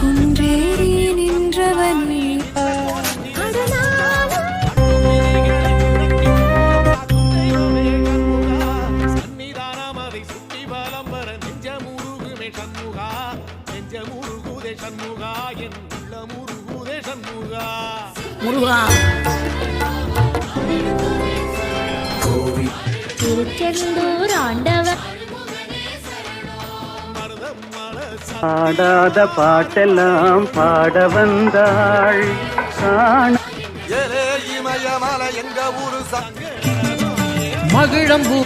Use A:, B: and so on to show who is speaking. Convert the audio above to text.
A: குன்றேறி நின்றவனே
B: முருகா
C: திருச்செந்தூர் ஆண்டவர்
D: பாடாத பாட்டெல்லாம் பாட வந்தாள்
E: இமயமலை எங்க ஊரு
B: மகிழம்பூ